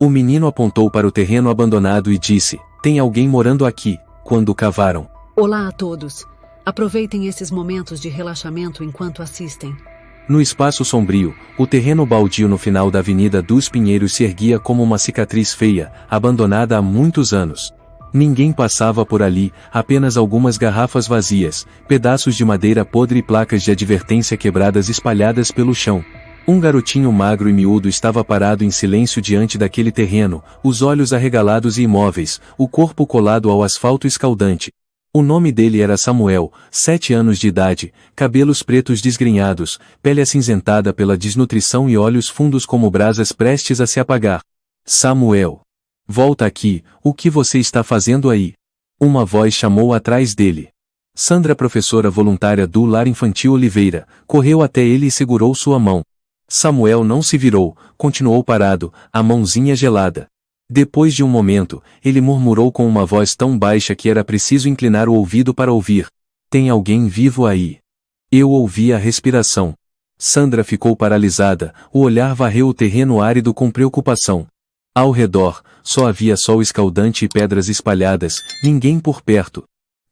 O menino apontou para o terreno abandonado e disse: "Tem alguém morando aqui", quando cavaram. Olá a todos. Aproveitem esses momentos de relaxamento enquanto assistem. No espaço sombrio, o terreno baldio no final da Avenida dos Pinheiros se erguia como uma cicatriz feia, abandonada há muitos anos. Ninguém passava por ali, apenas algumas garrafas vazias, pedaços de madeira podre e placas de advertência quebradas espalhadas pelo chão. Um garotinho magro e miúdo estava parado em silêncio diante daquele terreno, os olhos arregalados e imóveis, o corpo colado ao asfalto escaldante. O nome dele era Samuel, 7 anos de idade, cabelos pretos desgrenhados, pele acinzentada pela desnutrição e olhos fundos como brasas prestes a se apagar. "Samuel! Volta aqui, o que você está fazendo aí?" Uma voz chamou atrás dele. Sandra, professora voluntária do Lar Infantil Oliveira, correu até ele e segurou sua mão. Samuel não se virou, continuou parado, a mãozinha gelada. Depois de um momento, ele murmurou com uma voz tão baixa que era preciso inclinar o ouvido para ouvir: "Tem alguém vivo aí?" Eu ouvi a respiração. Sandra ficou paralisada, o olhar varreu o terreno árido com preocupação. Ao redor, só havia sol escaldante e pedras espalhadas, ninguém por perto.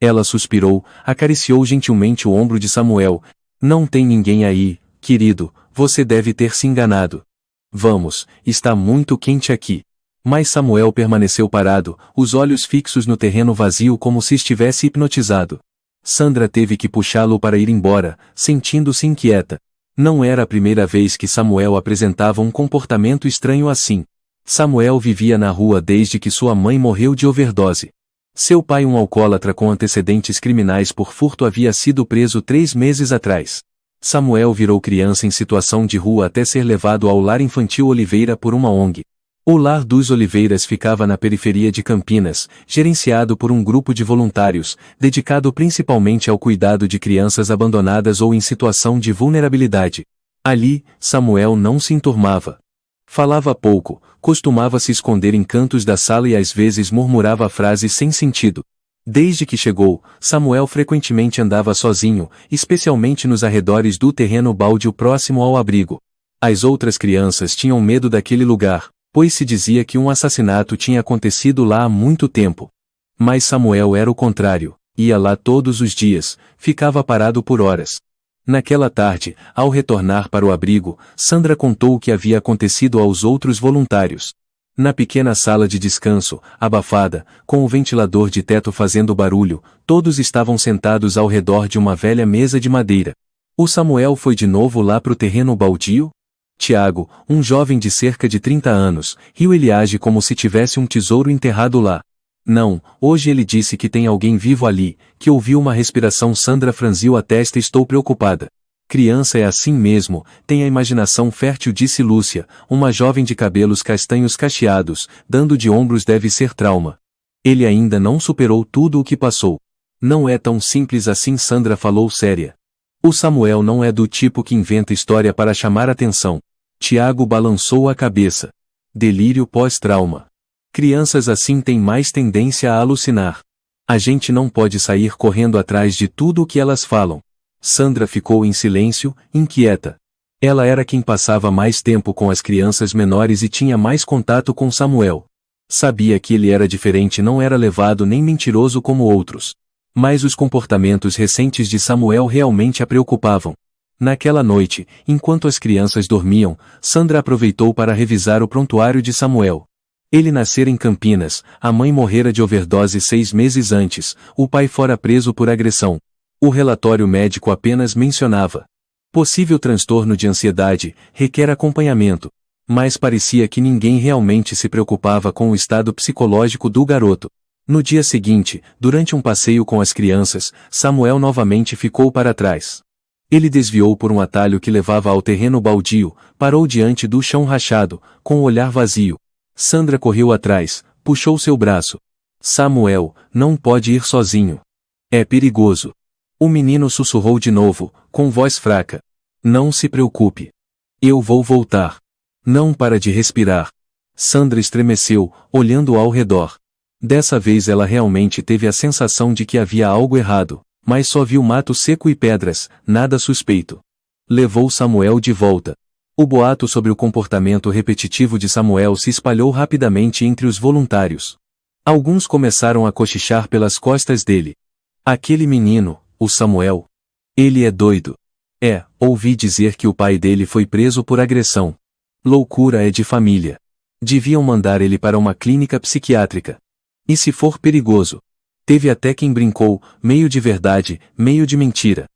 Ela suspirou, acariciou gentilmente o ombro de Samuel. "Não tem ninguém aí, querido, você deve ter se enganado. Vamos, está muito quente aqui." Mas Samuel permaneceu parado, os olhos fixos no terreno vazio como se estivesse hipnotizado. Sandra teve que puxá-lo para ir embora, sentindo-se inquieta. Não era a primeira vez que Samuel apresentava um comportamento estranho assim. Samuel vivia na rua desde que sua mãe morreu de overdose. Seu pai, um alcoólatra com antecedentes criminais por furto, havia sido preso 3 meses atrás. Samuel virou criança em situação de rua até ser levado ao Lar Infantil Oliveira por uma ONG. O Lar dos Oliveiras ficava na periferia de Campinas, gerenciado por um grupo de voluntários, dedicado principalmente ao cuidado de crianças abandonadas ou em situação de vulnerabilidade. Ali, Samuel não se enturmava. Falava pouco, costumava se esconder em cantos da sala e às vezes murmurava frases sem sentido. Desde que chegou, Samuel frequentemente andava sozinho, especialmente nos arredores do terreno baldio próximo ao abrigo. As outras crianças tinham medo daquele lugar, pois se dizia que um assassinato tinha acontecido lá há muito tempo. Mas Samuel era o contrário, ia lá todos os dias, ficava parado por horas. Naquela tarde, ao retornar para o abrigo, Sandra contou o que havia acontecido aos outros voluntários. Na pequena sala de descanso, abafada, com o ventilador de teto fazendo barulho, todos estavam sentados ao redor de uma velha mesa de madeira. O Samuel foi de novo lá pro terreno baldio? Tiago, um jovem de cerca de 30 anos, riu. Ele age como se tivesse um tesouro enterrado lá. "Não, hoje ele disse que tem alguém vivo ali, que ouviu uma respiração." Sandra franziu a testa. "Estou preocupada." "Criança é assim mesmo, tem a imaginação fértil", disse Lúcia, uma jovem de cabelos castanhos cacheados, dando de ombros. "Deve ser trauma. Ele ainda não superou tudo o que passou." "Não é tão simples assim." Sandra falou séria. "O Samuel não é do tipo que inventa história para chamar atenção." Tiago balançou a cabeça. "Delírio pós-trauma. Crianças assim têm mais tendência a alucinar. A gente não pode sair correndo atrás de tudo o que elas falam." Sandra ficou em silêncio, inquieta. Ela era quem passava mais tempo com as crianças menores e tinha mais contato com Samuel. Sabia que ele era diferente, não era levado nem mentiroso como outros. Mas os comportamentos recentes de Samuel realmente a preocupavam. Naquela noite, enquanto as crianças dormiam, Sandra aproveitou para revisar o prontuário de Samuel. Ele nascera em Campinas, a mãe morrera de overdose 6 meses antes, o pai fora preso por agressão. O relatório médico apenas mencionava: possível transtorno de ansiedade, requer acompanhamento. Mas parecia que ninguém realmente se preocupava com o estado psicológico do garoto. No dia seguinte, durante um passeio com as crianças, Samuel novamente ficou para trás. Ele desviou por um atalho que levava ao terreno baldio, parou diante do chão rachado, com o olhar vazio. Sandra correu atrás, puxou seu braço. "Samuel, não pode ir sozinho. É perigoso." O menino sussurrou de novo, com voz fraca. "Não se preocupe. Eu vou voltar." "Não para de respirar." Sandra estremeceu, olhando ao redor. Dessa vez ela realmente teve a sensação de que havia algo errado, mas só viu mato seco e pedras, nada suspeito. Levou Samuel de volta. O boato sobre o comportamento repetitivo de Samuel se espalhou rapidamente entre os voluntários. Alguns começaram a cochichar pelas costas dele. Aquele menino, o Samuel. Ele é doido. Ouvi dizer que o pai dele foi preso por agressão. Loucura é de família. Deviam mandar ele para uma clínica psiquiátrica. E se for perigoso? Teve até quem brincou, meio de verdade, meio de mentira.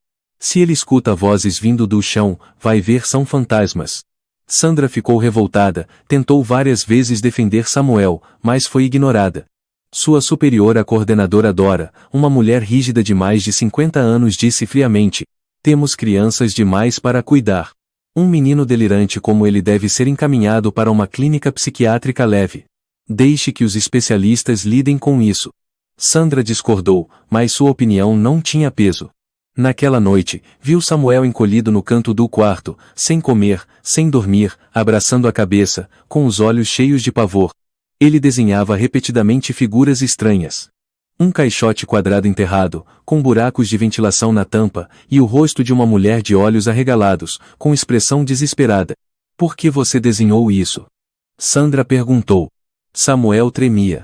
Se ele escuta vozes vindo do chão, vai ver são fantasmas. Sandra ficou revoltada, tentou várias vezes defender Samuel, mas foi ignorada. Sua superior, a coordenadora Dora, uma mulher rígida de mais de 50 anos, disse friamente: temos crianças demais para cuidar. Um menino delirante como ele deve ser encaminhado para uma clínica psiquiátrica leve. Deixe que os especialistas lidem com isso. Sandra discordou, mas sua opinião não tinha peso. Naquela noite, viu Samuel encolhido no canto do quarto, sem comer, sem dormir, abraçando a cabeça, com os olhos cheios de pavor. Ele desenhava repetidamente figuras estranhas. Um caixote quadrado enterrado, com buracos de ventilação na tampa, e o rosto de uma mulher de olhos arregalados, com expressão desesperada. Por que você desenhou isso? Sandra perguntou. Samuel tremia.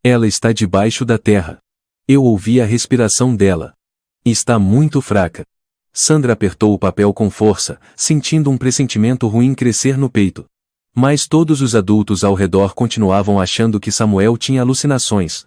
Ela está debaixo da terra. Eu ouvi a respiração dela. Está muito fraca. Sandra apertou o papel com força, sentindo um pressentimento ruim crescer no peito. Mas todos os adultos ao redor continuavam achando que Samuel tinha alucinações.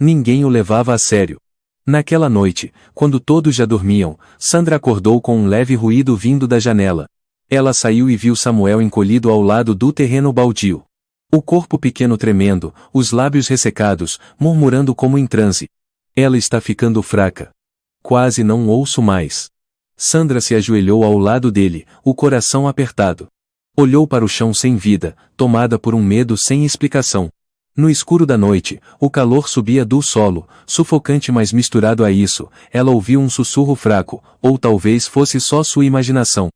Ninguém o levava a sério. Naquela noite, quando todos já dormiam, Sandra acordou com um leve ruído vindo da janela. Ela saiu e viu Samuel encolhido ao lado do terreno baldio. O corpo pequeno tremendo, os lábios ressecados, murmurando como em transe. Ela está ficando fraca. Quase não ouço mais. Sandra se ajoelhou ao lado dele, o coração apertado. Olhou para o chão sem vida, tomada por um medo sem explicação. No escuro da noite, o calor subia do solo, sufocante, mas misturado a isso, ela ouviu um sussurro fraco, ou talvez fosse só sua imaginação.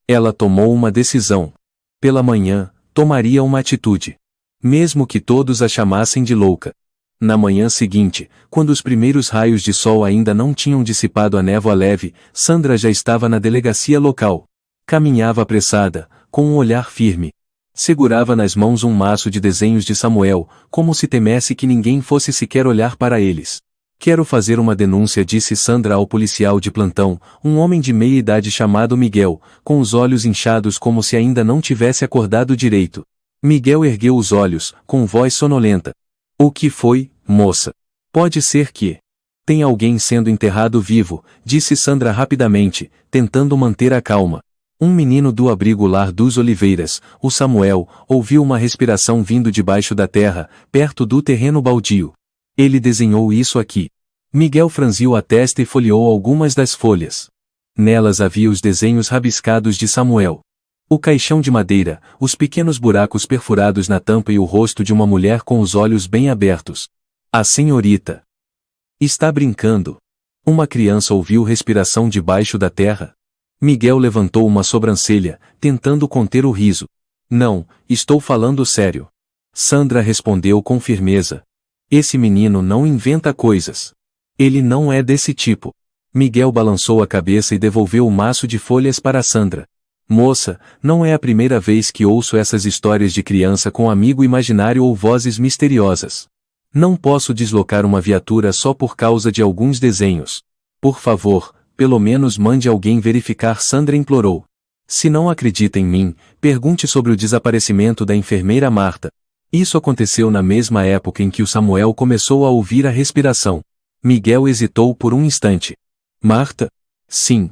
Ela tomou uma decisão. Pela manhã, tomaria uma atitude. Mesmo que todos a chamassem de louca. Na manhã seguinte, quando os primeiros raios de sol ainda não tinham dissipado a névoa leve, Sandra já estava na delegacia local. Caminhava apressada, com um olhar firme. Segurava nas mãos um maço de desenhos de Samuel, como se temesse que ninguém fosse sequer olhar para eles. Quero fazer uma denúncia, disse Sandra ao policial de plantão, um homem de meia idade chamado Miguel, com os olhos inchados como se ainda não tivesse acordado direito. Miguel ergueu os olhos, com voz sonolenta. O que foi, moça? Pode ser que... Tem alguém sendo enterrado vivo, disse Sandra rapidamente, tentando manter a calma. Um menino do abrigo Lar dos Oliveiras, o Samuel, ouviu uma respiração vindo debaixo da terra, perto do terreno baldio. Ele desenhou isso aqui. Miguel franziu a testa e folheou algumas das folhas. Nelas havia os desenhos rabiscados de Samuel. O caixão de madeira, os pequenos buracos perfurados na tampa e o rosto de uma mulher com os olhos bem abertos. A senhorita está brincando. Uma criança ouviu respiração debaixo da terra. Miguel levantou uma sobrancelha, tentando conter o riso. Não, estou falando sério. Sandra respondeu com firmeza. Esse menino não inventa coisas. Ele não é desse tipo. Miguel balançou a cabeça e devolveu o maço de folhas para Sandra. Moça, não é a primeira vez que ouço essas histórias de criança com amigo imaginário ou vozes misteriosas. Não posso deslocar uma viatura só por causa de alguns desenhos. Por favor, pelo menos mande alguém verificar, Sandra implorou. Se não acredita em mim, pergunte sobre o desaparecimento da enfermeira Marta. Isso aconteceu na mesma época em que o Samuel começou a ouvir a respiração. Miguel hesitou por um instante. Marta? Sim.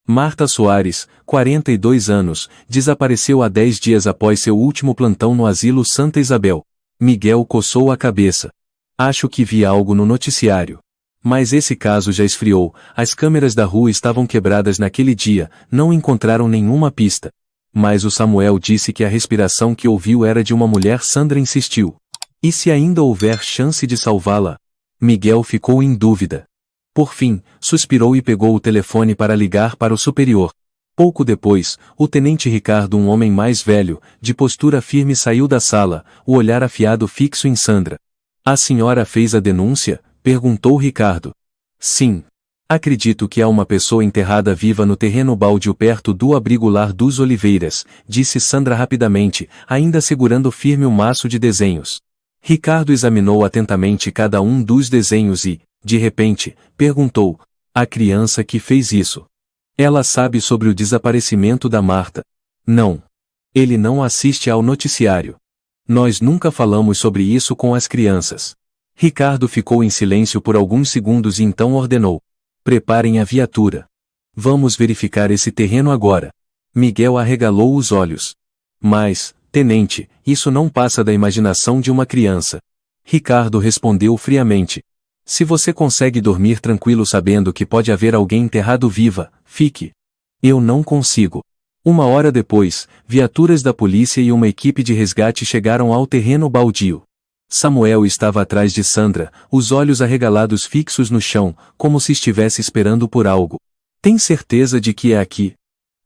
Marta Soares, 42 anos, desapareceu há 10 dias após seu último plantão no asilo Santa Isabel. Miguel coçou a cabeça. Acho que vi algo no noticiário. Mas esse caso já esfriou, as câmeras da rua estavam quebradas naquele dia, não encontraram nenhuma pista. Mas o Samuel disse que a respiração que ouviu era de uma mulher. Sandra insistiu. E se ainda houver chance de salvá-la? Miguel ficou em dúvida. Por fim, suspirou e pegou o telefone para ligar para o superior. Pouco depois, o tenente Ricardo, um homem mais velho, de postura firme, saiu da sala, o olhar afiado fixo em Sandra. A senhora fez a denúncia? Perguntou Ricardo. Sim. Acredito que há uma pessoa enterrada viva no terreno baldio perto do abrigo Lar dos Oliveiras, disse Sandra rapidamente, ainda segurando firme o maço de desenhos. Ricardo examinou atentamente cada um dos desenhos e, de repente, perguntou: a criança que fez isso? Ela sabe sobre o desaparecimento da Marta? Não. Ele não assiste ao noticiário. Nós nunca falamos sobre isso com as crianças. Ricardo ficou em silêncio por alguns segundos e então ordenou: preparem a viatura. Vamos verificar esse terreno agora. Miguel arregalou os olhos. Mas, tenente, isso não passa da imaginação de uma criança. Ricardo respondeu friamente: se você consegue dormir tranquilo sabendo que pode haver alguém enterrado viva, fique. Eu não consigo. 1 hora depois, viaturas da polícia e uma equipe de resgate chegaram ao terreno baldio. Samuel estava atrás de Sandra, os olhos arregalados fixos no chão, como se estivesse esperando por algo. Tem certeza de que é aqui?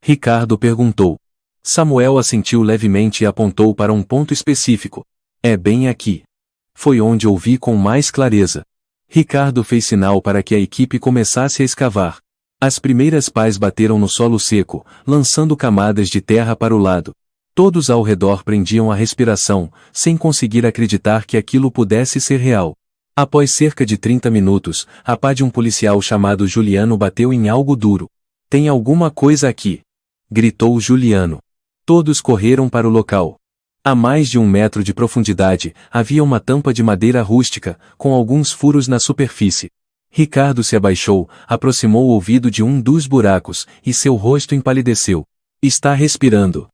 Ricardo perguntou. Samuel assentiu levemente e apontou para um ponto específico. É bem aqui. Foi onde ouvi com mais clareza. Ricardo fez sinal para que a equipe começasse a escavar. As primeiras pás bateram no solo seco, lançando camadas de terra para o lado. Todos ao redor prendiam a respiração, sem conseguir acreditar que aquilo pudesse ser real. Após cerca de 30 minutos, a pá de um policial chamado Juliano bateu em algo duro. Tem alguma coisa aqui! Gritou Juliano. Todos correram para o local. A mais de 1 metro de profundidade, havia uma tampa de madeira rústica, com alguns furos na superfície. Ricardo se abaixou, aproximou o ouvido de um dos buracos, e seu rosto empalideceu. Está respirando.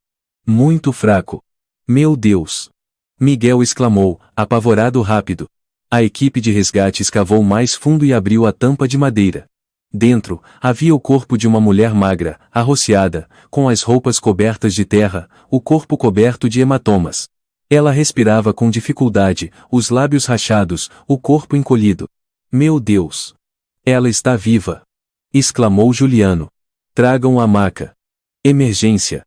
Muito fraco. Meu Deus! Miguel exclamou, apavorado rápido. A equipe de resgate escavou mais fundo e abriu a tampa de madeira. Dentro, havia o corpo de uma mulher magra, arroceada, com as roupas cobertas de terra, o corpo coberto de hematomas. Ela respirava com dificuldade, os lábios rachados, o corpo encolhido. Meu Deus! Ela está viva! Exclamou Juliano. Tragam a maca. Emergência!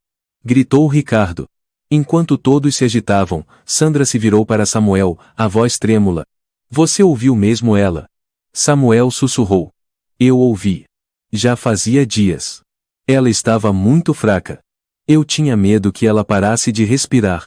Gritou Ricardo. Enquanto todos se agitavam, Sandra se virou para Samuel, a voz trêmula. Você ouviu mesmo ela? Samuel sussurrou. Eu ouvi. Já fazia dias. Ela estava muito fraca. Eu tinha medo que ela parasse de respirar.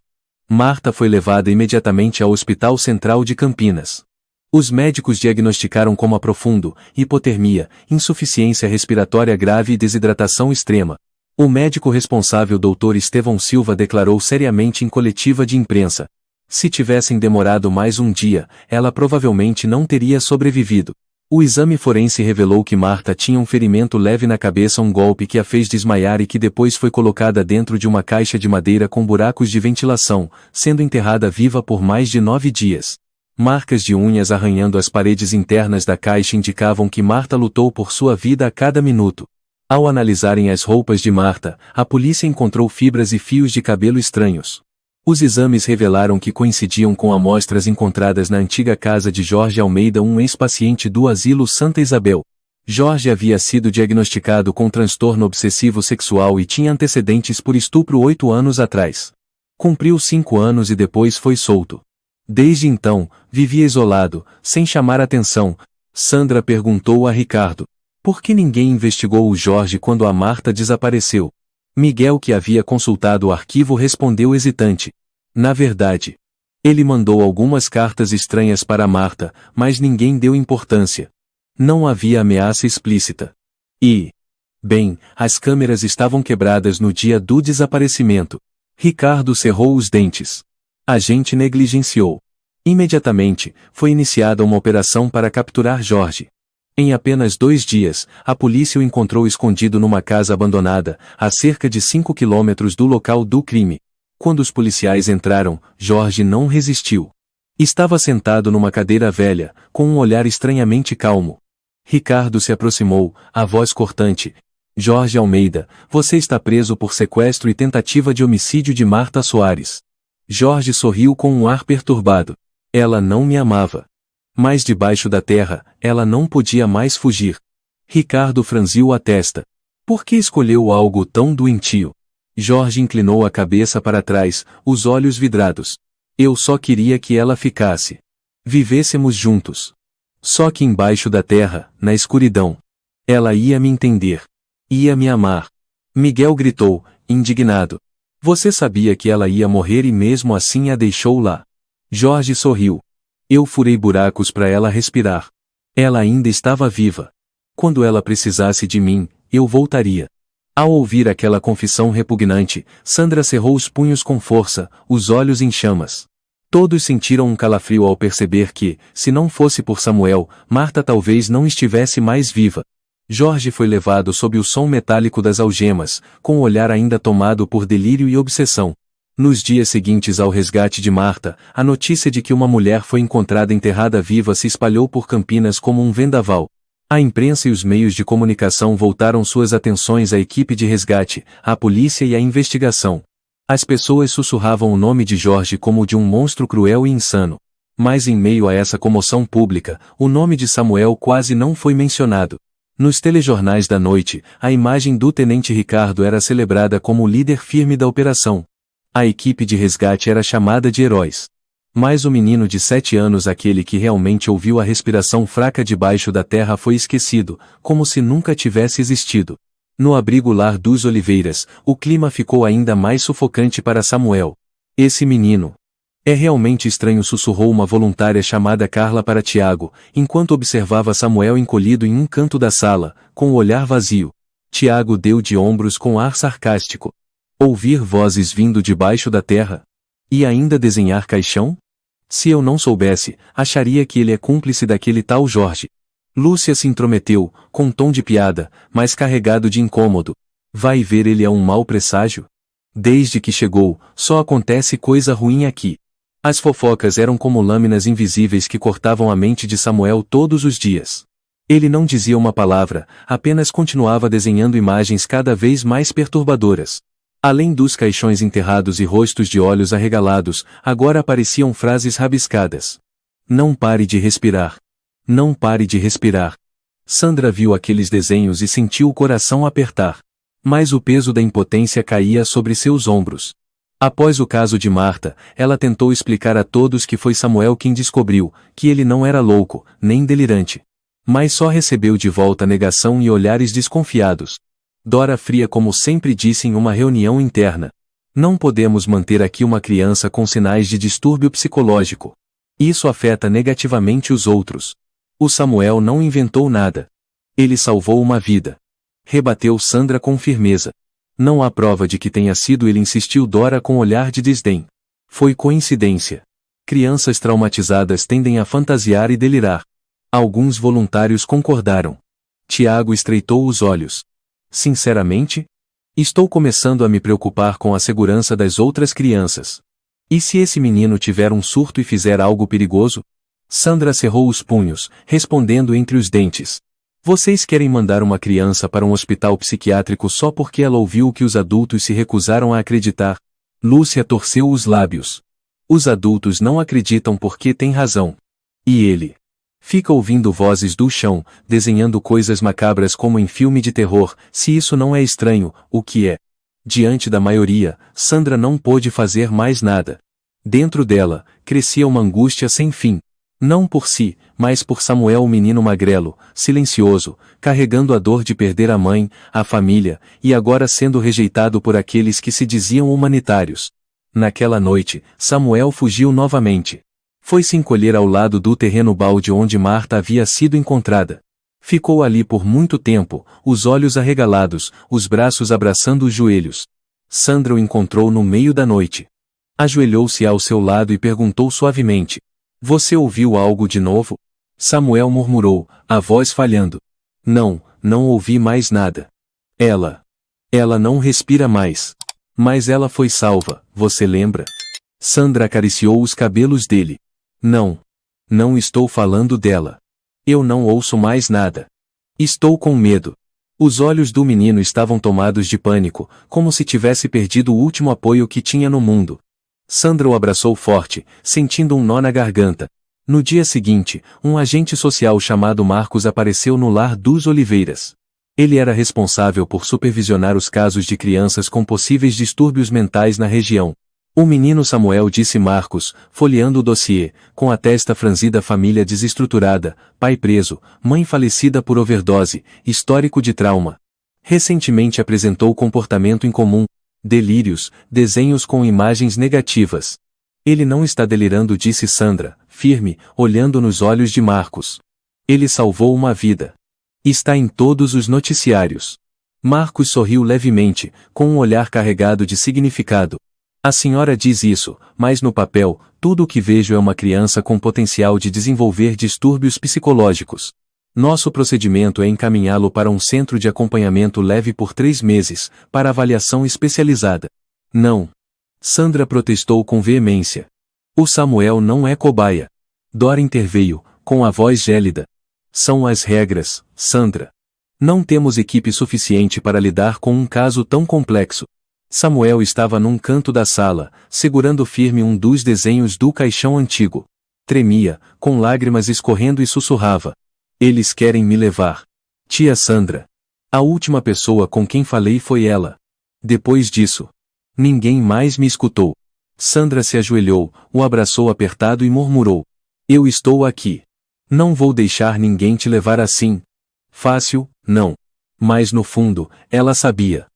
Marta foi levada imediatamente ao Hospital Central de Campinas. Os médicos diagnosticaram coma profundo, hipotermia, insuficiência respiratória grave e desidratação extrema. O médico responsável Dr. Estevão Silva declarou seriamente em coletiva de imprensa. Se tivessem demorado mais um dia, ela provavelmente não teria sobrevivido. O exame forense revelou que Marta tinha um ferimento leve na cabeça, um golpe que a fez desmaiar e que depois foi colocada dentro de uma caixa de madeira com buracos de ventilação, sendo enterrada viva por mais de 9 dias. Marcas de unhas arranhando as paredes internas da caixa indicavam que Marta lutou por sua vida a cada minuto. Ao analisarem as roupas de Marta, a polícia encontrou fibras e fios de cabelo estranhos. Os exames revelaram que coincidiam com amostras encontradas na antiga casa de Jorge Almeida, um ex-paciente do asilo Santa Isabel. Jorge havia sido diagnosticado com transtorno obsessivo sexual e tinha antecedentes por estupro 8 anos atrás. Cumpriu 5 anos e depois foi solto. Desde então, vivia isolado, sem chamar atenção. Sandra perguntou a Ricardo. Por que ninguém investigou o Jorge quando a Marta desapareceu? Miguel, que havia consultado o arquivo, respondeu hesitante. Na verdade, ele mandou algumas cartas estranhas para Marta, mas ninguém deu importância. Não havia ameaça explícita. E, bem, as câmeras estavam quebradas no dia do desaparecimento. Ricardo cerrou os dentes. A gente negligenciou. Imediatamente, foi iniciada uma operação para capturar Jorge. Em apenas 2 dias, a polícia o encontrou escondido numa casa abandonada, a cerca de 5 quilômetros do local do crime. Quando os policiais entraram, Jorge não resistiu. Estava sentado numa cadeira velha, com um olhar estranhamente calmo. Ricardo se aproximou, a voz cortante. Jorge Almeida, você está preso por sequestro e tentativa de homicídio de Marta Soares. Jorge sorriu com um ar perturbado. Ela não me amava. Mas debaixo da terra, ela não podia mais fugir. Ricardo franziu a testa. Por que escolheu algo tão doentio? Jorge inclinou a cabeça para trás, os olhos vidrados. Eu só queria que ela ficasse. Vivêssemos juntos. Só que embaixo da terra, na escuridão. Ela ia me entender. Ia me amar. Miguel gritou, indignado. Você sabia que ela ia morrer e mesmo assim a deixou lá. Jorge sorriu. Eu furei buracos para ela respirar. Ela ainda estava viva. Quando ela precisasse de mim, eu voltaria. Ao ouvir aquela confissão repugnante, Sandra cerrou os punhos com força, os olhos em chamas. Todos sentiram um calafrio ao perceber que, se não fosse por Samuel, Marta talvez não estivesse mais viva. Jorge foi levado sob o som metálico das algemas, com o olhar ainda tomado por delírio e obsessão. Nos dias seguintes ao resgate de Marta, a notícia de que uma mulher foi encontrada enterrada viva se espalhou por Campinas como um vendaval. A imprensa e os meios de comunicação voltaram suas atenções à equipe de resgate, à polícia e à investigação. As pessoas sussurravam o nome de Jorge como o de um monstro cruel e insano. Mas em meio a essa comoção pública, o nome de Samuel quase não foi mencionado. Nos telejornais da noite, a imagem do tenente Ricardo era celebrada como o líder firme da operação. A equipe de resgate era chamada de heróis. Mas o menino de 7 anos, aquele que realmente ouviu a respiração fraca debaixo da terra, foi esquecido, como se nunca tivesse existido. No abrigo lar dos Oliveiras, o clima ficou ainda mais sufocante para Samuel. Esse menino. É realmente estranho, sussurrou uma voluntária chamada Carla para Tiago, enquanto observava Samuel encolhido em um canto da sala, com o olhar vazio. Tiago deu de ombros com ar sarcástico. Ouvir vozes vindo debaixo da terra? E ainda desenhar caixão? Se eu não soubesse, acharia que ele é cúmplice daquele tal Jorge. Lúcia se intrometeu, com tom de piada, mas carregado de incômodo. Vai ver, ele é um mau presságio? Desde que chegou, só acontece coisa ruim aqui. As fofocas eram como lâminas invisíveis que cortavam a mente de Samuel todos os dias. Ele não dizia uma palavra, apenas continuava desenhando imagens cada vez mais perturbadoras. Além dos caixões enterrados e rostos de olhos arregalados, agora apareciam frases rabiscadas. Não pare de respirar. Não pare de respirar. Sandra viu aqueles desenhos e sentiu o coração apertar. Mas o peso da impotência caía sobre seus ombros. Após o caso de Marta, ela tentou explicar a todos que foi Samuel quem descobriu, que ele não era louco, nem delirante. Mas só recebeu de volta negação e olhares desconfiados. Dora fria como sempre disse em uma reunião interna. Não podemos manter aqui uma criança com sinais de distúrbio psicológico. Isso afeta negativamente os outros. O Samuel não inventou nada. Ele salvou uma vida. Rebateu Sandra com firmeza. Não há prova de que tenha sido ele, insistiu Dora com olhar de desdém. Foi coincidência. Crianças traumatizadas tendem a fantasiar e delirar. Alguns voluntários concordaram. Tiago estreitou os olhos. Sinceramente? Estou começando a me preocupar com a segurança das outras crianças. E se esse menino tiver um surto e fizer algo perigoso? Sandra cerrou os punhos, respondendo entre os dentes. Vocês querem mandar uma criança para um hospital psiquiátrico só porque ela ouviu o que os adultos se recusaram a acreditar? Lúcia torceu os lábios. Os adultos não acreditam porque têm razão. E ele? Fica ouvindo vozes do chão, desenhando coisas macabras como em filme de terror. Se isso não é estranho, o que é? Diante da maioria, Sandra não pôde fazer mais nada. Dentro dela, crescia uma angústia sem fim. Não por si, mas por Samuel, o menino magrelo, silencioso, carregando a dor de perder a mãe, a família, e agora sendo rejeitado por aqueles que se diziam humanitários. Naquela noite, Samuel fugiu novamente. Foi se encolher ao lado do terreno balde onde Marta havia sido encontrada. Ficou ali por muito tempo, os olhos arregalados, os braços abraçando os joelhos. Sandra o encontrou no meio da noite. Ajoelhou-se ao seu lado e perguntou suavemente. Você ouviu algo de novo? Samuel murmurou, a voz falhando. Não ouvi mais nada. Ela não respira mais. Mas ela foi salva, você lembra? Sandra acariciou os cabelos dele. Não estou falando dela. Eu não ouço mais nada. Estou com medo. Os olhos do menino estavam tomados de pânico, como se tivesse perdido o último apoio que tinha no mundo. Sandra o abraçou forte, sentindo um nó na garganta. No dia seguinte, um agente social chamado Marcos apareceu no lar dos Oliveiras. Ele era responsável por supervisionar os casos de crianças com possíveis distúrbios mentais na região. O menino Samuel, disse Marcos, folheando o dossiê, com a testa franzida. Família desestruturada, pai preso, mãe falecida por overdose, histórico de trauma. Recentemente apresentou comportamento incomum, delírios, desenhos com imagens negativas. Ele não está delirando, disse Sandra, firme, olhando nos olhos de Marcos. Ele salvou uma vida. Está em todos os noticiários. Marcos sorriu levemente, com um olhar carregado de significado. A senhora diz isso, mas no papel, tudo o que vejo é uma criança com potencial de desenvolver distúrbios psicológicos. Nosso procedimento é encaminhá-lo para um centro de acompanhamento leve por 3 meses, para avaliação especializada. Não. Sandra protestou com veemência. O Samuel não é cobaia. Dora interveio, com a voz gélida. São as regras, Sandra. Não temos equipe suficiente para lidar com um caso tão complexo. Samuel estava num canto da sala, segurando firme um dos desenhos do caixão antigo. Tremia, com lágrimas escorrendo e sussurrava. Eles querem me levar. Tia Sandra. A última pessoa com quem falei foi ela. Depois disso, ninguém mais me escutou. Sandra se ajoelhou, o abraçou apertado e murmurou. Eu estou aqui. Não vou deixar ninguém te levar assim. Fácil, não. Mas no fundo, ela sabia.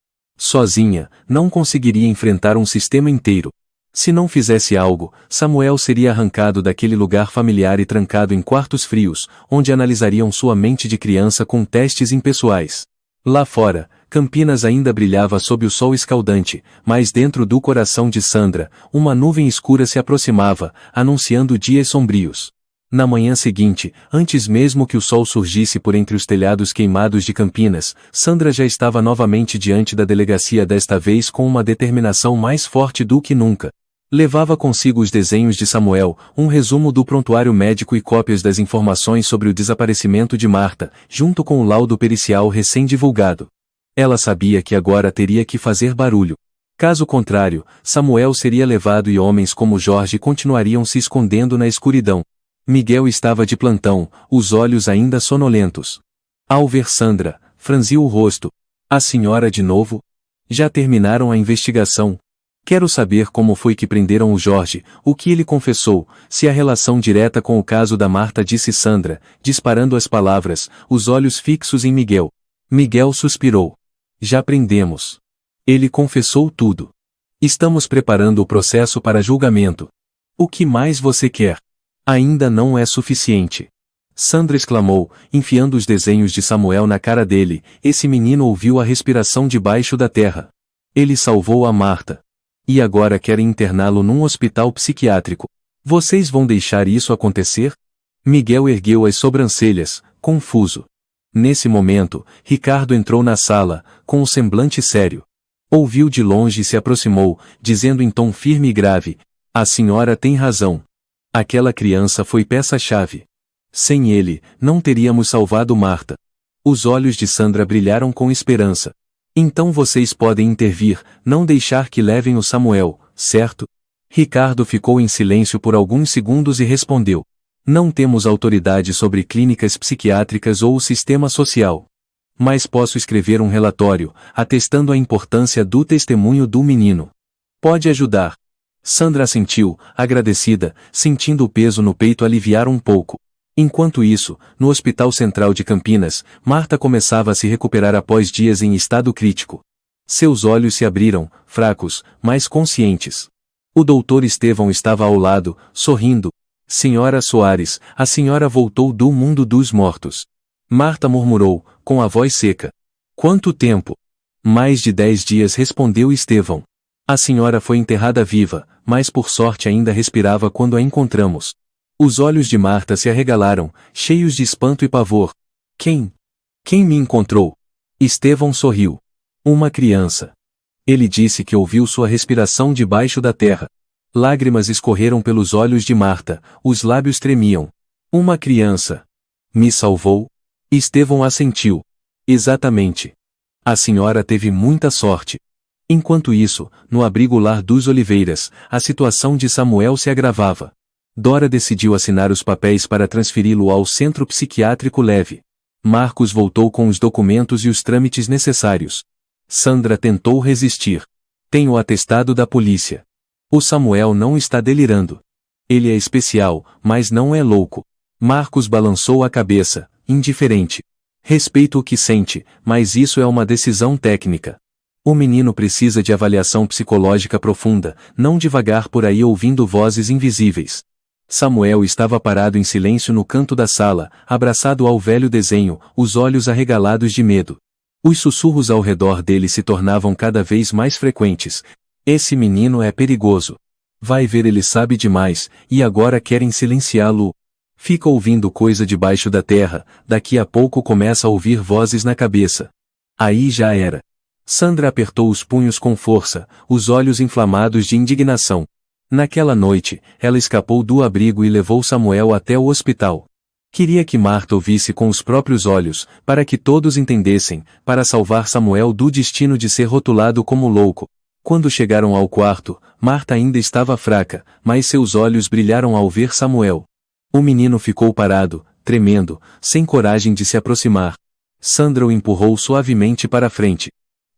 Sozinha, não conseguiria enfrentar um sistema inteiro. Se não fizesse algo, Samuel seria arrancado daquele lugar familiar e trancado em quartos frios, onde analisariam sua mente de criança com testes impessoais. Lá fora, Campinas ainda brilhava sob o sol escaldante, mas dentro do coração de Sandra, uma nuvem escura se aproximava, anunciando dias sombrios. Na manhã seguinte, antes mesmo que o sol surgisse por entre os telhados queimados de Campinas, Sandra já estava novamente diante da delegacia, desta vez com uma determinação mais forte do que nunca. Levava consigo os desenhos de Samuel, um resumo do prontuário médico e cópias das informações sobre o desaparecimento de Marta, junto com o laudo pericial recém-divulgado. Ela sabia que agora teria que fazer barulho. Caso contrário, Samuel seria levado e homens como Jorge continuariam se escondendo na escuridão. Miguel estava de plantão, os olhos ainda sonolentos. Ao ver Sandra, franziu o rosto. A senhora de novo? Já terminaram a investigação? Quero saber como foi que prenderam o Jorge, o que ele confessou, se há relação direta com o caso da Marta, disse Sandra, disparando as palavras, os olhos fixos em Miguel. Miguel suspirou. Já prendemos. Ele confessou tudo. Estamos preparando o processo para julgamento. O que mais você quer? Ainda não é suficiente. Sandra exclamou, enfiando os desenhos de Samuel na cara dele. Esse menino ouviu a respiração debaixo da terra. Ele salvou a Marta. E agora querem interná-lo num hospital psiquiátrico. Vocês vão deixar isso acontecer? Miguel ergueu as sobrancelhas, confuso. Nesse momento, Ricardo entrou na sala, com um semblante sério. Ouviu de longe e se aproximou, dizendo em tom firme e grave, a senhora tem razão. Aquela criança foi peça-chave. Sem ele, não teríamos salvado Marta. Os olhos de Sandra brilharam com esperança. Então vocês podem intervir, não deixar que levem o Samuel, certo? Ricardo ficou em silêncio por alguns segundos e respondeu. Não temos autoridade sobre clínicas psiquiátricas ou o sistema social. Mas posso escrever um relatório, atestando a importância do testemunho do menino. Pode ajudar. Sandra assentiu, agradecida, sentindo o peso no peito aliviar um pouco. Enquanto isso, no Hospital Central de Campinas, Marta começava a se recuperar após dias em estado crítico. Seus olhos se abriram, fracos, mas conscientes. O doutor Estevão estava ao lado, sorrindo. Senhora Soares, a senhora voltou do mundo dos mortos. Marta murmurou, com a voz seca. Quanto tempo? Mais de 10 dias, respondeu Estevão. A senhora foi enterrada viva, mas por sorte ainda respirava quando a encontramos. Os olhos de Marta se arregalaram, cheios de espanto e pavor. Quem? Quem me encontrou? Estevão sorriu. Uma criança. Ele disse que ouviu sua respiração debaixo da terra. Lágrimas escorreram pelos olhos de Marta, os lábios tremiam. Uma criança. Me salvou? Estevão assentiu. Exatamente. A senhora teve muita sorte. Enquanto isso, no abrigo lar dos Oliveiras, a situação de Samuel se agravava. Dora decidiu assinar os papéis para transferi-lo ao centro psiquiátrico leve. Marcos voltou com os documentos e os trâmites necessários. Sandra tentou resistir. Tem o atestado da polícia. O Samuel não está delirando. Ele é especial, mas não é louco. Marcos balançou a cabeça, indiferente. Respeito o que sente, mas isso é uma decisão técnica. O menino precisa de avaliação psicológica profunda, não devagar por aí ouvindo vozes invisíveis. Samuel estava parado em silêncio no canto da sala, abraçado ao velho desenho, os olhos arregalados de medo. Os sussurros ao redor dele se tornavam cada vez mais frequentes. Esse menino é perigoso. Vai ver, ele sabe demais, e agora querem silenciá-lo. Fica ouvindo coisa debaixo da terra, daqui a pouco começa a ouvir vozes na cabeça. Aí já era. Sandra apertou os punhos com força, os olhos inflamados de indignação. Naquela noite, ela escapou do abrigo e levou Samuel até o hospital. Queria que Marta ouvisse com os próprios olhos, para que todos entendessem, para salvar Samuel do destino de ser rotulado como louco. Quando chegaram ao quarto, Marta ainda estava fraca, mas seus olhos brilharam ao ver Samuel. O menino ficou parado, tremendo, sem coragem de se aproximar. Sandra o empurrou suavemente para frente.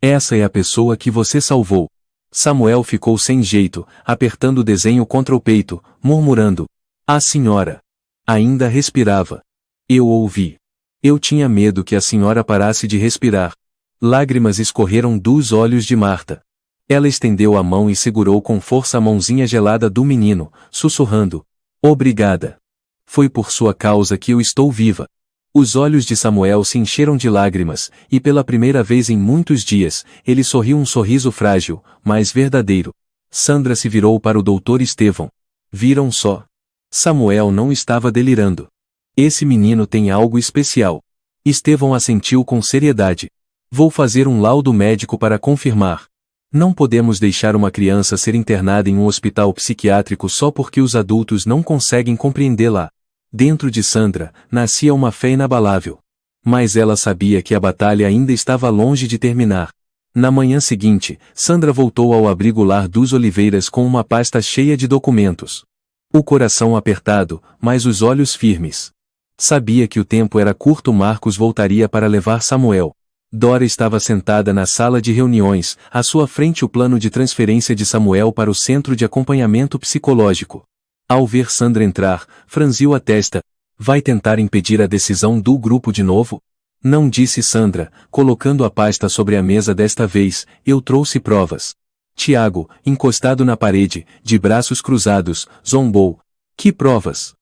Essa é a pessoa que você salvou. Samuel ficou sem jeito, apertando o desenho contra o peito, murmurando. A senhora. Ainda respirava. Eu ouvi. Eu tinha medo que a senhora parasse de respirar. Lágrimas escorreram dos olhos de Marta. Ela estendeu a mão e segurou com força a mãozinha gelada do menino, sussurrando. Obrigada. Foi por sua causa que eu estou viva. Os olhos de Samuel se encheram de lágrimas, e pela primeira vez em muitos dias, ele sorriu um sorriso frágil, mas verdadeiro. Sandra se virou para o Dr. Estevão. Viram só. Samuel não estava delirando. Esse menino tem algo especial. Estevão assentiu com seriedade. Vou fazer um laudo médico para confirmar. Não podemos deixar uma criança ser internada em um hospital psiquiátrico só porque os adultos não conseguem compreendê-la. Dentro de Sandra, nascia uma fé inabalável. Mas ela sabia que a batalha ainda estava longe de terminar. Na manhã seguinte, Sandra voltou ao abrigo lar dos Oliveiras com uma pasta cheia de documentos. O coração apertado, mas os olhos firmes. Sabia que o tempo era curto. Marcos voltaria para levar Samuel. Dora estava sentada na sala de reuniões, à sua frente o plano de transferência de Samuel para o centro de acompanhamento psicológico. Ao ver Sandra entrar, franziu a testa. Vai tentar impedir a decisão do grupo de novo? Não, disse Sandra, colocando a pasta sobre a mesa. Desta vez, eu trouxe provas. Tiago, encostado na parede, de braços cruzados, zombou. Que provas?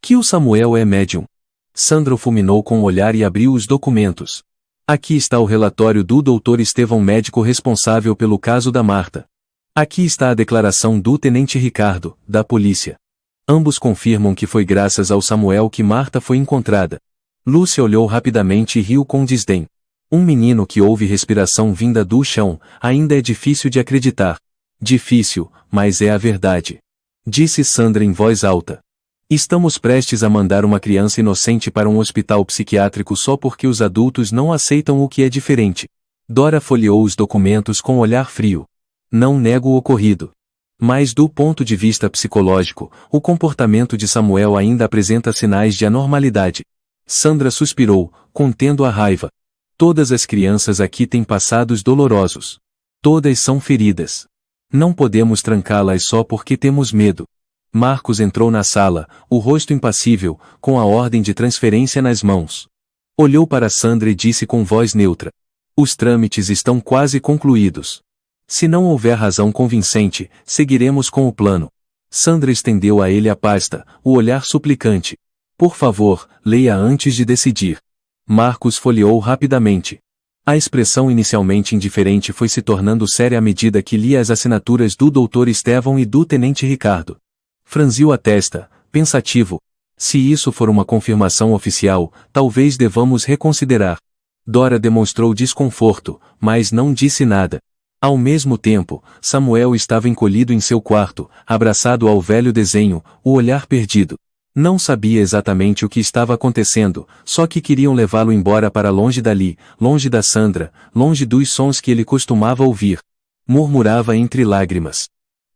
Que o Samuel é médium. Sandra o fulminou com o olhar e abriu os documentos. Aqui está o relatório do Dr. Estevão, médico responsável pelo caso da Marta. Aqui está a declaração do Tenente Ricardo, da polícia. Ambos confirmam que foi graças ao Samuel que Marta foi encontrada. Lúcia olhou rapidamente e riu com desdém. Um menino que ouve respiração vinda do chão, ainda é difícil de acreditar. Difícil, mas é a verdade. Disse Sandra em voz alta. Estamos prestes a mandar uma criança inocente para um hospital psiquiátrico só porque os adultos não aceitam o que é diferente. Dora folheou os documentos com olhar frio. Não nego o ocorrido. Mas do ponto de vista psicológico, o comportamento de Samuel ainda apresenta sinais de anormalidade. Sandra suspirou, contendo a raiva. Todas as crianças aqui têm passados dolorosos. Todas são feridas. Não podemos trancá-las só porque temos medo. Marcos entrou na sala, o rosto impassível, com a ordem de transferência nas mãos. Olhou para Sandra e disse com voz neutra. Os trâmites estão quase concluídos. Se não houver razão convincente, seguiremos com o plano. Sandra estendeu a ele a pasta, o olhar suplicante. Por favor, leia antes de decidir. Marcos folheou rapidamente. A expressão inicialmente indiferente foi se tornando séria à medida que lia as assinaturas do Dr. Estevão e do Tenente Ricardo. Franziu a testa, pensativo. Se isso for uma confirmação oficial, talvez devamos reconsiderar. Dora demonstrou desconforto, mas não disse nada. Ao mesmo tempo, Samuel estava encolhido em seu quarto, abraçado ao velho desenho, o olhar perdido. Não sabia exatamente o que estava acontecendo, só que queriam levá-lo embora para longe dali, longe da Sandra, longe dos sons que ele costumava ouvir. Murmurava entre lágrimas.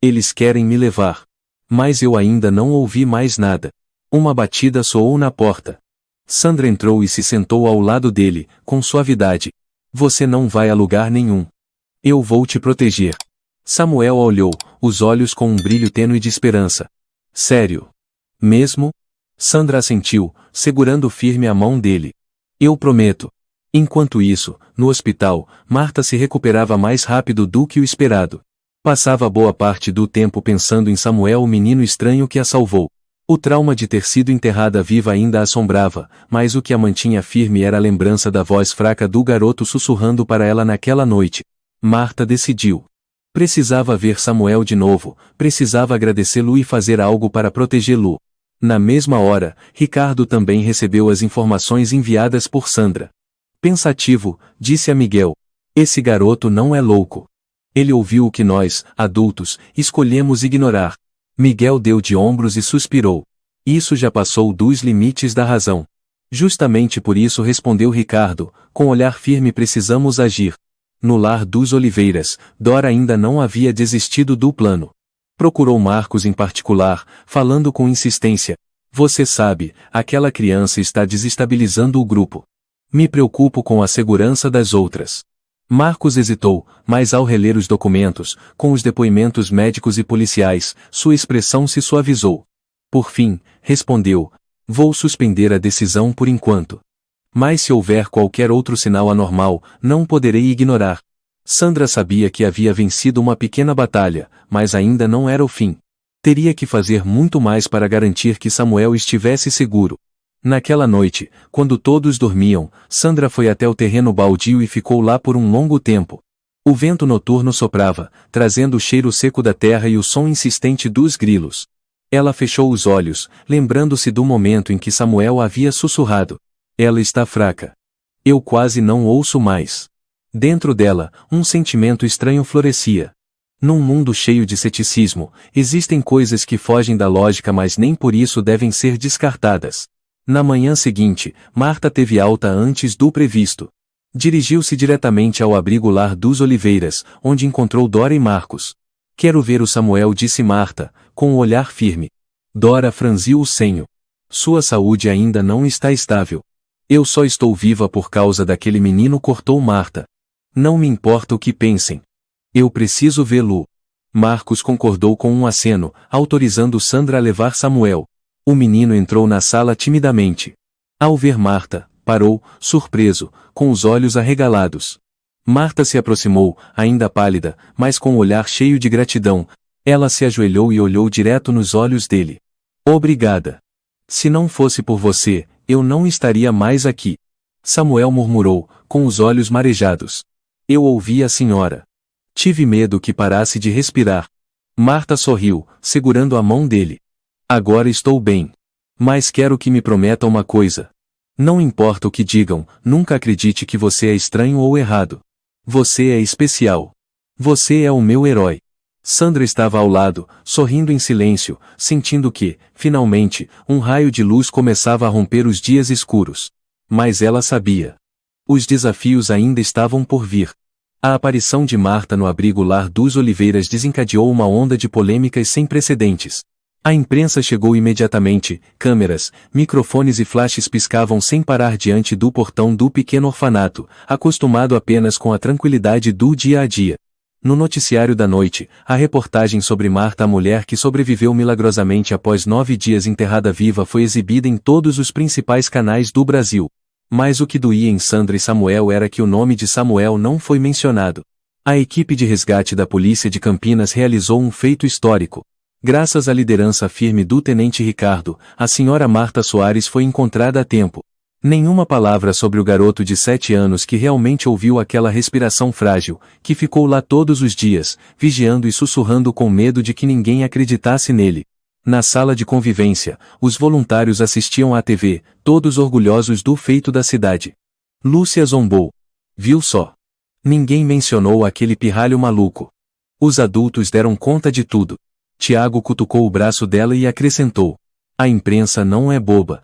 Eles querem me levar. Mas eu ainda não ouvi mais nada. Uma batida soou na porta. Sandra entrou e se sentou ao lado dele, com suavidade. Você não vai a lugar nenhum. Eu vou te proteger. Samuel a olhou, os olhos com um brilho tênue de esperança. Sério? Mesmo? Sandra assentiu, segurando firme a mão dele. Eu prometo. Enquanto isso, no hospital, Marta se recuperava mais rápido do que o esperado. Passava boa parte do tempo pensando em Samuel, o menino estranho que a salvou. O trauma de ter sido enterrada viva ainda a assombrava, mas o que a mantinha firme era a lembrança da voz fraca do garoto sussurrando para ela naquela noite. Marta decidiu. Precisava ver Samuel de novo, precisava agradecê-lo e fazer algo para protegê-lo. Na mesma hora, Ricardo também recebeu as informações enviadas por Sandra. Pensativo, disse a Miguel. Esse garoto não é louco. Ele ouviu o que nós, adultos, escolhemos ignorar. Miguel deu de ombros e suspirou. Isso já passou dos limites da razão. Justamente por isso, respondeu Ricardo, com olhar firme: precisamos agir. No lar dos Oliveiras, Dora ainda não havia desistido do plano. Procurou Marcos em particular, falando com insistência. Você sabe, aquela criança está desestabilizando o grupo. Me preocupo com a segurança das outras. Marcos hesitou, mas ao reler os documentos, com os depoimentos médicos e policiais, sua expressão se suavizou. Por fim, respondeu: vou suspender a decisão por enquanto. Mas se houver qualquer outro sinal anormal, não poderei ignorar. Sandra sabia que havia vencido uma pequena batalha, mas ainda não era o fim. Teria que fazer muito mais para garantir que Samuel estivesse seguro. Naquela noite, quando todos dormiam, Sandra foi até o terreno baldio e ficou lá por um longo tempo. O vento noturno soprava, trazendo o cheiro seco da terra e o som insistente dos grilos. Ela fechou os olhos, lembrando-se do momento em que Samuel havia sussurrado. Ela está fraca. Eu quase não ouço mais. Dentro dela, um sentimento estranho florescia. Num mundo cheio de ceticismo, existem coisas que fogem da lógica, mas nem por isso devem ser descartadas. Na manhã seguinte, Marta teve alta antes do previsto. Dirigiu-se diretamente ao abrigo Lar dos Oliveiras, onde encontrou Dora e Marcos. Quero ver o Samuel, disse Marta, com o olhar firme. Dora franziu o senho. Sua saúde ainda não está estável. Eu só estou viva por causa daquele menino, cortou Marta. Não me importa o que pensem. Eu preciso vê-lo. Marcos concordou com um aceno, autorizando Sandra a levar Samuel. O menino entrou na sala timidamente. Ao ver Marta, parou, surpreso, com os olhos arregalados. Marta se aproximou, ainda pálida, mas com o olhar cheio de gratidão. Ela se ajoelhou e olhou direto nos olhos dele. Obrigada. Se não fosse por você, eu não estaria mais aqui. Samuel murmurou, com os olhos marejados. Eu ouvi a senhora. Tive medo que parasse de respirar. Marta sorriu, segurando a mão dele. Agora estou bem. Mas quero que me prometa uma coisa. Não importa o que digam, nunca acredite que você é estranho ou errado. Você é especial. Você é o meu herói. Sandra estava ao lado, sorrindo em silêncio, sentindo que, finalmente, um raio de luz começava a romper os dias escuros. Mas ela sabia. Os desafios ainda estavam por vir. A aparição de Marta no abrigo Lar dos Oliveiras desencadeou uma onda de polêmicas sem precedentes. A imprensa chegou imediatamente, câmeras, microfones e flashes piscavam sem parar diante do portão do pequeno orfanato, acostumado apenas com a tranquilidade do dia a dia. No noticiário da noite, a reportagem sobre Marta, a mulher que sobreviveu milagrosamente após 9 dias enterrada viva, foi exibida em todos os principais canais do Brasil. Mas o que doía em Sandra e Samuel era que o nome de Samuel não foi mencionado. A equipe de resgate da polícia de Campinas realizou um feito histórico. Graças à liderança firme do tenente Ricardo, a senhora Marta Soares foi encontrada a tempo. Nenhuma palavra sobre o garoto de 7 anos que realmente ouviu aquela respiração frágil, que ficou lá todos os dias, vigiando e sussurrando com medo de que ninguém acreditasse nele. Na sala de convivência, os voluntários assistiam à TV, todos orgulhosos do feito da cidade. Lúcia zombou. Viu só? Ninguém mencionou aquele pirralho maluco. Os adultos deram conta de tudo. Tiago cutucou o braço dela e acrescentou. A imprensa não é boba.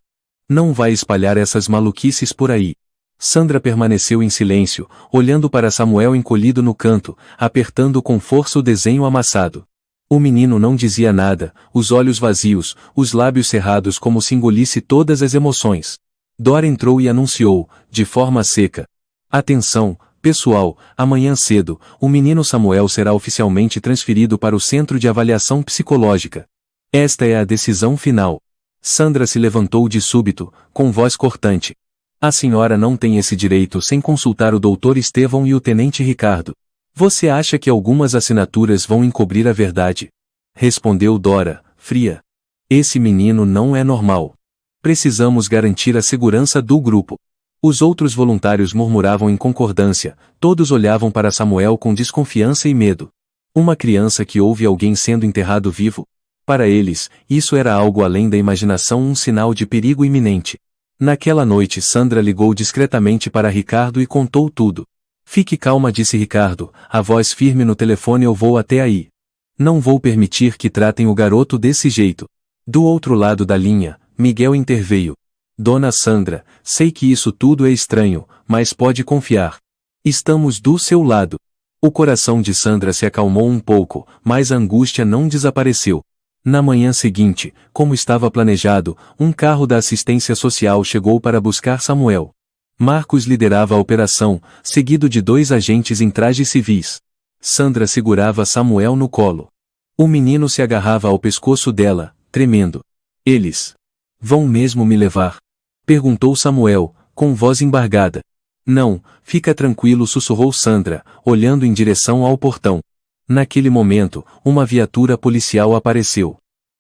Não vai espalhar essas maluquices por aí. Sandra permaneceu em silêncio, olhando para Samuel encolhido no canto, apertando com força o desenho amassado. O menino não dizia nada, os olhos vazios, os lábios cerrados como se engolisse todas as emoções. Dora entrou e anunciou, de forma seca. Atenção, Pessoal, amanhã cedo, o menino Samuel será oficialmente transferido para o Centro de Avaliação Psicológica. Esta é a decisão final. Sandra se levantou de súbito, com voz cortante. A senhora não tem esse direito sem consultar o Dr. Estevão e o Tenente Ricardo. Você acha que algumas assinaturas vão encobrir a verdade? Respondeu Dora, fria. Esse menino não é normal. Precisamos garantir a segurança do grupo. Os outros voluntários murmuravam em concordância, todos olhavam para Samuel com desconfiança e medo. Uma criança que ouve alguém sendo enterrado vivo? Para eles, isso era algo além da imaginação, um sinal de perigo iminente. Naquela noite Sandra ligou discretamente para Ricardo e contou tudo. Fique calma, disse Ricardo, a voz firme no telefone, eu vou até aí. Não vou permitir que tratem o garoto desse jeito. Do outro lado da linha, Miguel interveio. Dona Sandra, sei que isso tudo é estranho, mas pode confiar. Estamos do seu lado. O coração de Sandra se acalmou um pouco, mas a angústia não desapareceu. Na manhã seguinte, como estava planejado, um carro da assistência social chegou para buscar Samuel. Marcos liderava a operação, seguido de 2 agentes em trajes civis. Sandra segurava Samuel no colo. O menino se agarrava ao pescoço dela, tremendo. Eles vão mesmo me levar? Perguntou Samuel, com voz embargada. Não, fica tranquilo, sussurrou Sandra, olhando em direção ao portão. Naquele momento, uma viatura policial apareceu.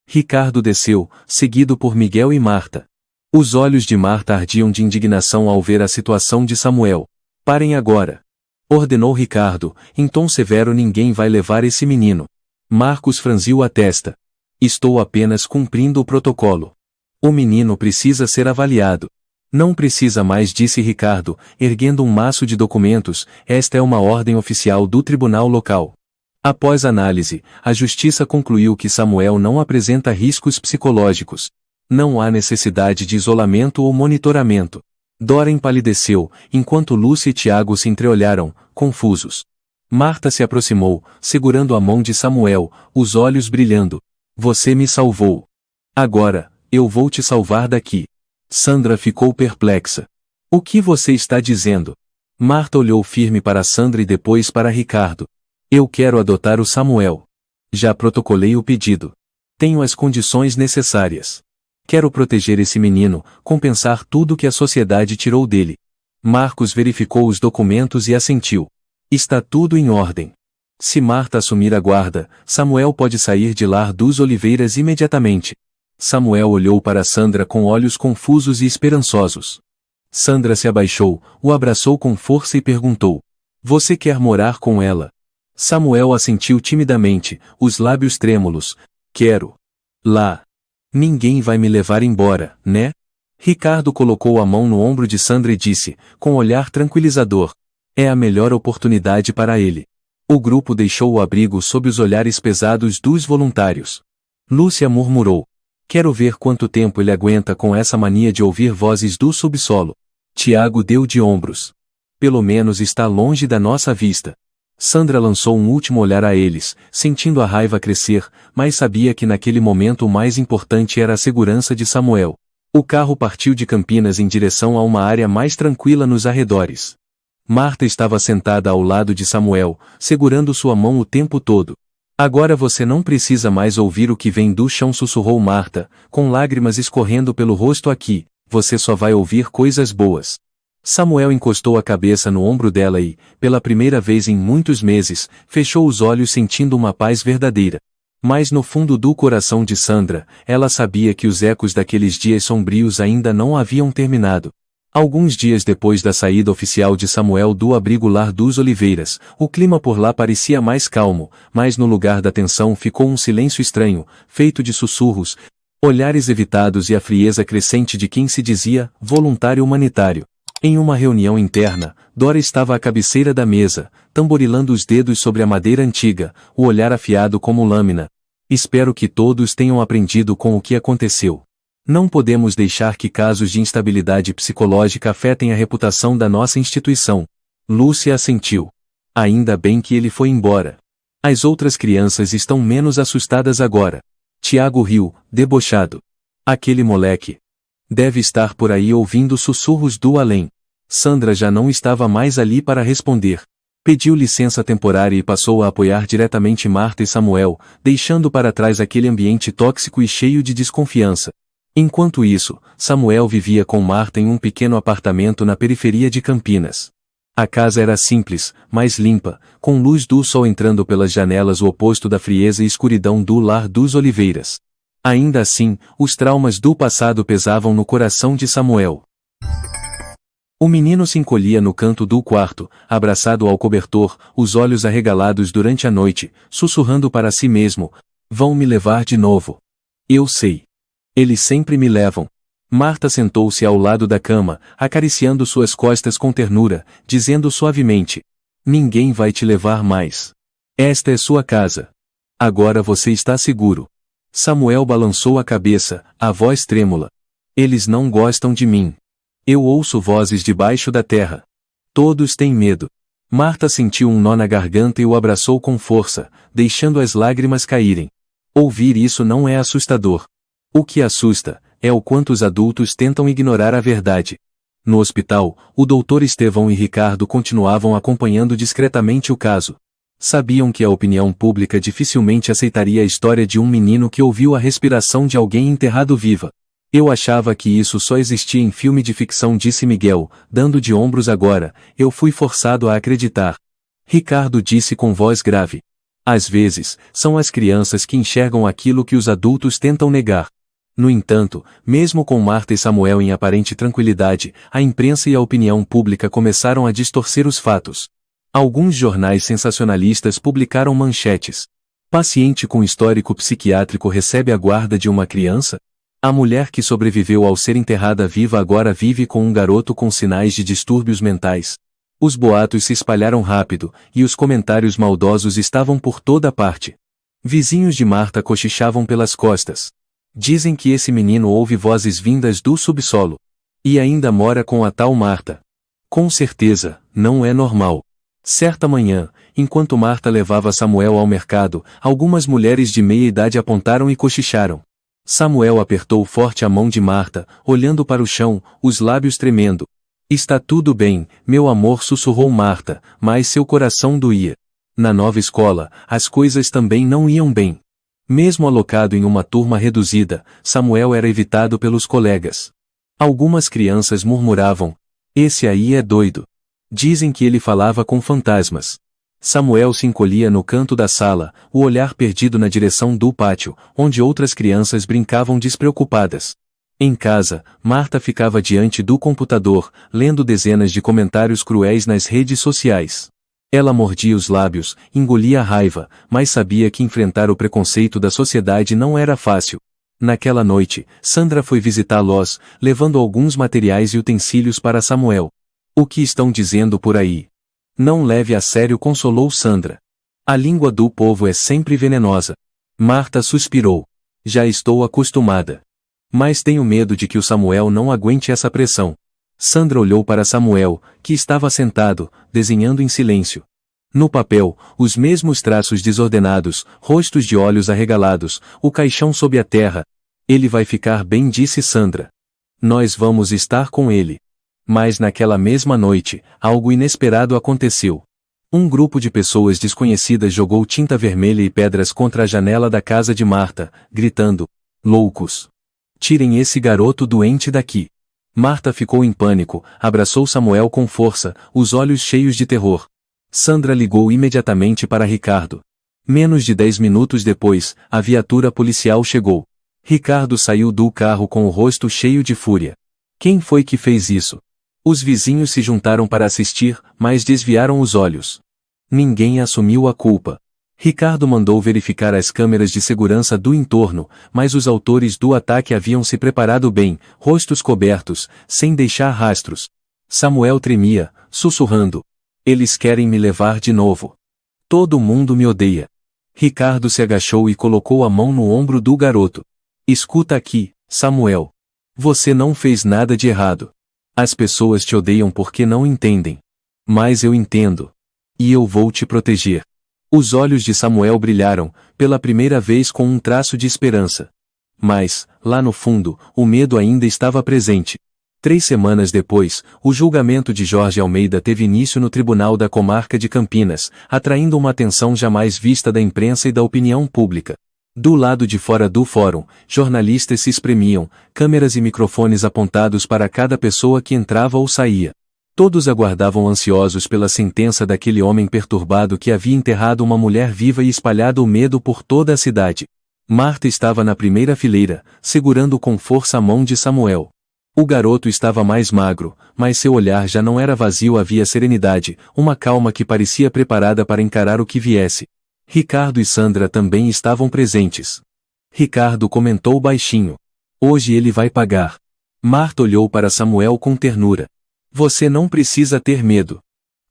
Ricardo desceu, seguido por Miguel e Marta. Os olhos de Marta ardiam de indignação ao ver a situação de Samuel. Parem agora! Ordenou Ricardo, em tom severo, ninguém vai levar esse menino. Marcos franziu a testa. Estou apenas cumprindo o protocolo. O menino precisa ser avaliado. Não precisa mais, disse Ricardo, erguendo um maço de documentos, esta é uma ordem oficial do tribunal local. Após análise, a justiça concluiu que Samuel não apresenta riscos psicológicos. Não há necessidade de isolamento ou monitoramento. Dora empalideceu, enquanto Lúcia e Tiago se entreolharam, confusos. Marta se aproximou, segurando a mão de Samuel, os olhos brilhando. Você me salvou. Agora, eu vou te salvar daqui. Sandra ficou perplexa. O que você está dizendo? Marta olhou firme para Sandra e depois para Ricardo. Eu quero adotar o Samuel. Já protocolei o pedido. Tenho as condições necessárias. Quero proteger esse menino, compensar tudo que a sociedade tirou dele. Marcos verificou os documentos e assentiu. Está tudo em ordem. Se Marta assumir a guarda, Samuel pode sair de Lar dos Oliveiras imediatamente. Samuel olhou para Sandra com olhos confusos e esperançosos. Sandra se abaixou, o abraçou com força e perguntou. Você quer morar com ela? Samuel assentiu timidamente, os lábios trêmulos. Quero. Lá. Ninguém vai me levar embora, né? Ricardo colocou a mão no ombro de Sandra e disse, com olhar tranquilizador. É a melhor oportunidade para ele. O grupo deixou o abrigo sob os olhares pesados dos voluntários. Lúcia murmurou. Quero ver quanto tempo ele aguenta com essa mania de ouvir vozes do subsolo. Tiago deu de ombros. Pelo menos está longe da nossa vista. Sandra lançou um último olhar a eles, sentindo a raiva crescer, mas sabia que naquele momento o mais importante era a segurança de Samuel. O carro partiu de Campinas em direção a uma área mais tranquila nos arredores. Marta estava sentada ao lado de Samuel, segurando sua mão o tempo todo. Agora você não precisa mais ouvir o que vem do chão, sussurrou Marta, com lágrimas escorrendo pelo rosto aqui, você só vai ouvir coisas boas. Samuel encostou a cabeça no ombro dela e, pela primeira vez em muitos meses, fechou os olhos sentindo uma paz verdadeira. Mas no fundo do coração de Sandra, ela sabia que os ecos daqueles dias sombrios ainda não haviam terminado. Alguns dias depois da saída oficial de Samuel do abrigo Lar dos Oliveiras, o clima por lá parecia mais calmo, mas no lugar da tensão ficou um silêncio estranho, feito de sussurros, olhares evitados e a frieza crescente de quem se dizia voluntário humanitário. Em uma reunião interna, Dora estava à cabeceira da mesa, tamborilando os dedos sobre a madeira antiga, o olhar afiado como lâmina. Espero que todos tenham aprendido com o que aconteceu. Não podemos deixar que casos de instabilidade psicológica afetem a reputação da nossa instituição. Lúcia assentiu. Ainda bem que ele foi embora. As outras crianças estão menos assustadas agora. Tiago riu, debochado. Aquele moleque deve estar por aí ouvindo sussurros do além. Sandra já não estava mais ali para responder. Pediu licença temporária e passou a apoiar diretamente Marta e Samuel, deixando para trás aquele ambiente tóxico e cheio de desconfiança. Enquanto isso, Samuel vivia com Marta em um pequeno apartamento na periferia de Campinas. A casa era simples, mas limpa, com luz do sol entrando pelas janelas, o oposto da frieza e escuridão do lar dos Oliveiras. Ainda assim, os traumas do passado pesavam no coração de Samuel. O menino se encolhia no canto do quarto, abraçado ao cobertor, os olhos arregalados durante a noite, sussurrando para si mesmo: "Vão me levar de novo. Eu sei. Eles sempre me levam." Marta sentou-se ao lado da cama, acariciando suas costas com ternura, dizendo suavemente: "Ninguém vai te levar mais. Esta é sua casa. Agora você está seguro." Samuel balançou a cabeça, a voz trêmula: "Eles não gostam de mim. Eu ouço vozes debaixo da terra. Todos têm medo." Marta sentiu um nó na garganta e o abraçou com força, deixando as lágrimas caírem. Ouvir isso não é assustador. O que assusta é o quanto os adultos tentam ignorar a verdade. No hospital, o Dr. Estevão e Ricardo continuavam acompanhando discretamente o caso. Sabiam que a opinião pública dificilmente aceitaria a história de um menino que ouviu a respiração de alguém enterrado viva. "Eu achava que isso só existia em filme de ficção", disse Miguel, dando de ombros agora. "Eu fui forçado a acreditar." Ricardo disse com voz grave: "Às vezes, são as crianças que enxergam aquilo que os adultos tentam negar." No entanto, mesmo com Marta e Samuel em aparente tranquilidade, a imprensa e a opinião pública começaram a distorcer os fatos. Alguns jornais sensacionalistas publicaram manchetes: "Paciente com histórico psiquiátrico recebe a guarda de uma criança?" "A mulher que sobreviveu ao ser enterrada viva agora vive com um garoto com sinais de distúrbios mentais." Os boatos se espalharam rápido, e os comentários maldosos estavam por toda parte. Vizinhos de Marta cochichavam pelas costas: "Dizem que esse menino ouve vozes vindas do subsolo. E ainda mora com a tal Marta. Com certeza, não é normal." Certa manhã, enquanto Marta levava Samuel ao mercado, algumas mulheres de meia idade apontaram e cochicharam. Samuel apertou forte a mão de Marta, olhando para o chão, os lábios tremendo. "Está tudo bem, meu amor", sussurrou Marta, mas seu coração doía. Na nova escola, as coisas também não iam bem. Mesmo alocado em uma turma reduzida, Samuel era evitado pelos colegas. Algumas crianças murmuravam: "Esse aí é doido. Dizem que ele falava com fantasmas." Samuel se encolhia no canto da sala, o olhar perdido na direção do pátio, onde outras crianças brincavam despreocupadas. Em casa, Marta ficava diante do computador, lendo dezenas de comentários cruéis nas redes sociais. Ela mordia os lábios, engolia a raiva, mas sabia que enfrentar o preconceito da sociedade não era fácil. Naquela noite, Sandra foi visitá-los, levando alguns materiais e utensílios para Samuel. "O que estão dizendo por aí? Não leve a sério", consolou Sandra. "A língua do povo é sempre venenosa." Marta suspirou. "Já estou acostumada. Mas tenho medo de que o Samuel não aguente essa pressão." Sandra olhou para Samuel, que estava sentado, desenhando em silêncio. No papel, os mesmos traços desordenados, rostos de olhos arregalados, o caixão sob a terra. "Ele vai ficar bem", disse Sandra. "Nós vamos estar com ele." Mas naquela mesma noite, algo inesperado aconteceu. Um grupo de pessoas desconhecidas jogou tinta vermelha e pedras contra a janela da casa de Marta, gritando: "Loucos! Tirem esse garoto doente daqui." Marta ficou em pânico, abraçou Samuel com força, os olhos cheios de terror. Sandra ligou imediatamente para Ricardo. Menos de 10 minutos depois, a viatura policial chegou. Ricardo saiu do carro com o rosto cheio de fúria. "Quem foi que fez isso?" Os vizinhos se juntaram para assistir, mas desviaram os olhos. Ninguém assumiu a culpa. Ricardo mandou verificar as câmeras de segurança do entorno, mas os autores do ataque haviam se preparado bem, rostos cobertos, sem deixar rastros. Samuel tremia, sussurrando: "Eles querem me levar de novo. Todo mundo me odeia." Ricardo se agachou e colocou a mão no ombro do garoto. "Escuta aqui, Samuel. Você não fez nada de errado. As pessoas te odeiam porque não entendem. Mas eu entendo. E eu vou te proteger." Os olhos de Samuel brilharam, pela primeira vez com um traço de esperança. Mas, lá no fundo, o medo ainda estava presente. 3 semanas depois, o julgamento de Jorge Almeida teve início no Tribunal da Comarca de Campinas, atraindo uma atenção jamais vista da imprensa e da opinião pública. Do lado de fora do fórum, jornalistas se espremiam, câmeras e microfones apontados para cada pessoa que entrava ou saía. Todos aguardavam ansiosos pela sentença daquele homem perturbado que havia enterrado uma mulher viva e espalhado o medo por toda a cidade. Marta estava na primeira fileira, segurando com força a mão de Samuel. O garoto estava mais magro, mas seu olhar já não era vazio, havia serenidade, uma calma que parecia preparada para encarar o que viesse. Ricardo e Sandra também estavam presentes. Ricardo comentou baixinho: "Hoje ele vai pagar." Marta olhou para Samuel com ternura. "Você não precisa ter medo.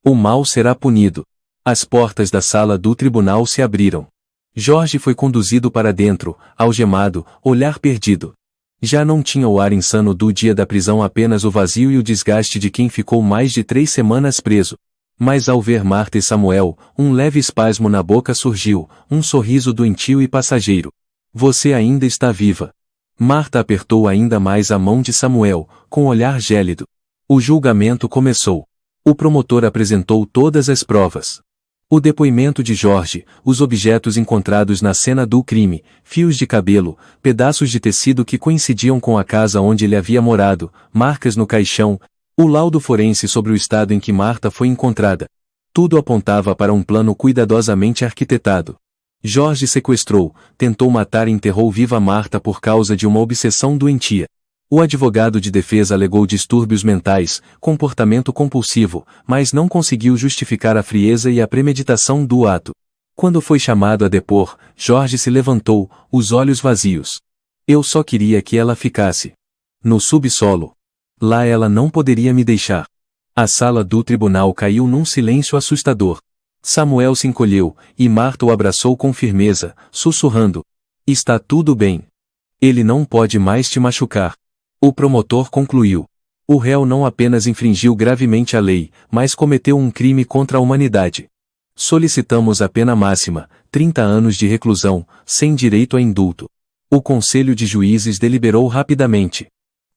O mal será punido." As portas da sala do tribunal se abriram. Jorge foi conduzido para dentro, algemado, olhar perdido. Já não tinha o ar insano do dia da prisão, apenas o vazio e o desgaste de quem ficou mais de 3 semanas preso. Mas ao ver Marta e Samuel, um leve espasmo na boca surgiu, um sorriso doentio e passageiro. "Você ainda está viva." Marta apertou ainda mais a mão de Samuel, com olhar gélido. O julgamento começou. O promotor apresentou todas as provas. O depoimento de Jorge, os objetos encontrados na cena do crime, fios de cabelo, pedaços de tecido que coincidiam com a casa onde ele havia morado, marcas no caixão, o laudo forense sobre o estado em que Marta foi encontrada. Tudo apontava para um plano cuidadosamente arquitetado. Jorge sequestrou, tentou matar e enterrou viva Marta por causa de uma obsessão doentia. O advogado de defesa alegou distúrbios mentais, comportamento compulsivo, mas não conseguiu justificar a frieza e a premeditação do ato. Quando foi chamado a depor, Jorge se levantou, os olhos vazios. "Eu só queria que ela ficasse no subsolo. Lá ela não poderia me deixar." A sala do tribunal caiu num silêncio assustador. Samuel se encolheu, e Marta o abraçou com firmeza, sussurrando: "Está tudo bem. Ele não pode mais te machucar." O promotor concluiu: "O réu não apenas infringiu gravemente a lei, mas cometeu um crime contra a humanidade. Solicitamos a pena máxima, 30 anos de reclusão, sem direito a indulto." O Conselho de Juízes deliberou rapidamente.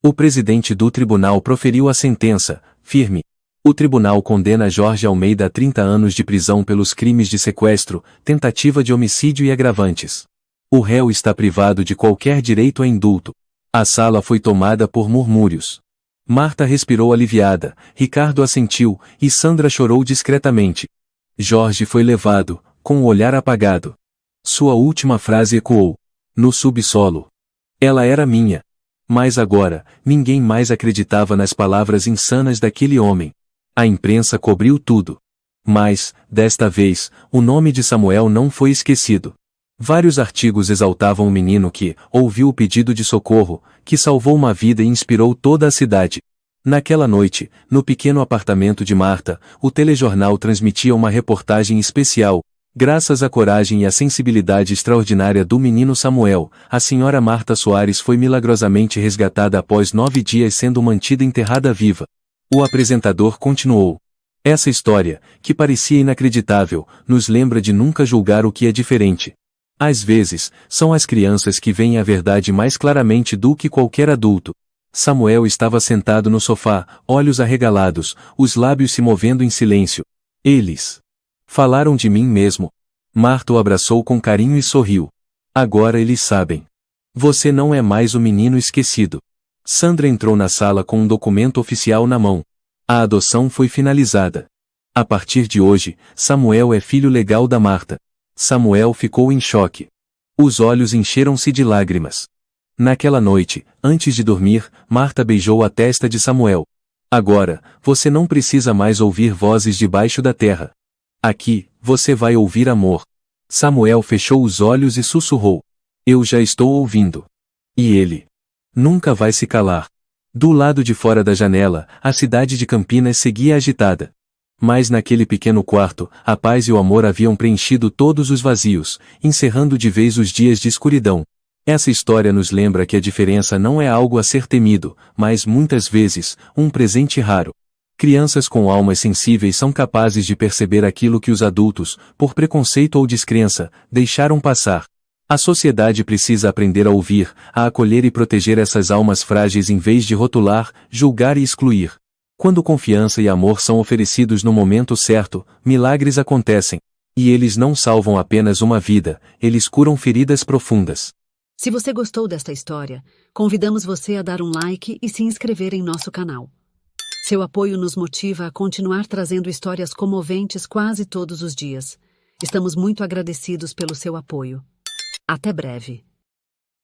O presidente do tribunal proferiu a sentença, firme. O tribunal condena Jorge Almeida a 30 anos de prisão pelos crimes de sequestro, tentativa de homicídio e agravantes. O réu está privado de qualquer direito a indulto. A sala foi tomada por murmúrios. Marta respirou aliviada, Ricardo assentiu, e Sandra chorou discretamente. Jorge foi levado, com o olhar apagado. Sua última frase ecoou: "No subsolo. Ela era minha." Mas agora, ninguém mais acreditava nas palavras insanas daquele homem. A imprensa cobriu tudo. Mas, desta vez, o nome de Samuel não foi esquecido. Vários artigos exaltavam o menino que ouviu o pedido de socorro, que salvou uma vida e inspirou toda a cidade. Naquela noite, no pequeno apartamento de Marta, o telejornal transmitia uma reportagem especial. Graças à coragem e à sensibilidade extraordinária do menino Samuel, a senhora Marta Soares foi milagrosamente resgatada após 9 dias sendo mantida enterrada viva. O apresentador continuou: "Essa história, que parecia inacreditável, nos lembra de nunca julgar o que é diferente. Às vezes, são as crianças que veem a verdade mais claramente do que qualquer adulto." Samuel estava sentado no sofá, olhos arregalados, os lábios se movendo em silêncio. "Eles falaram de mim mesmo." Marta o abraçou com carinho e sorriu. "Agora eles sabem. Você não é mais o menino esquecido." Sandra entrou na sala com um documento oficial na mão. A adoção foi finalizada. A partir de hoje, Samuel é filho legal da Marta. Samuel ficou em choque. Os olhos encheram-se de lágrimas. Naquela noite, antes de dormir, Marta beijou a testa de Samuel. "Agora, você não precisa mais ouvir vozes debaixo da terra. Aqui, você vai ouvir amor." Samuel fechou os olhos e sussurrou: "Eu já estou ouvindo." E ele nunca vai se calar. Do lado de fora da janela, a cidade de Campinas seguia agitada. Mas naquele pequeno quarto, a paz e o amor haviam preenchido todos os vazios, encerrando de vez os dias de escuridão. Essa história nos lembra que a diferença não é algo a ser temido, mas muitas vezes, um presente raro. Crianças com almas sensíveis são capazes de perceber aquilo que os adultos, por preconceito ou descrença, deixaram passar. A sociedade precisa aprender a ouvir, a acolher e proteger essas almas frágeis em vez de rotular, julgar e excluir. Quando confiança e amor são oferecidos no momento certo, milagres acontecem. E eles não salvam apenas uma vida, eles curam feridas profundas. Se você gostou desta história, convidamos você a dar um like e se inscrever em nosso canal. Seu apoio nos motiva a continuar trazendo histórias comoventes quase todos os dias. Estamos muito agradecidos pelo seu apoio. Até breve.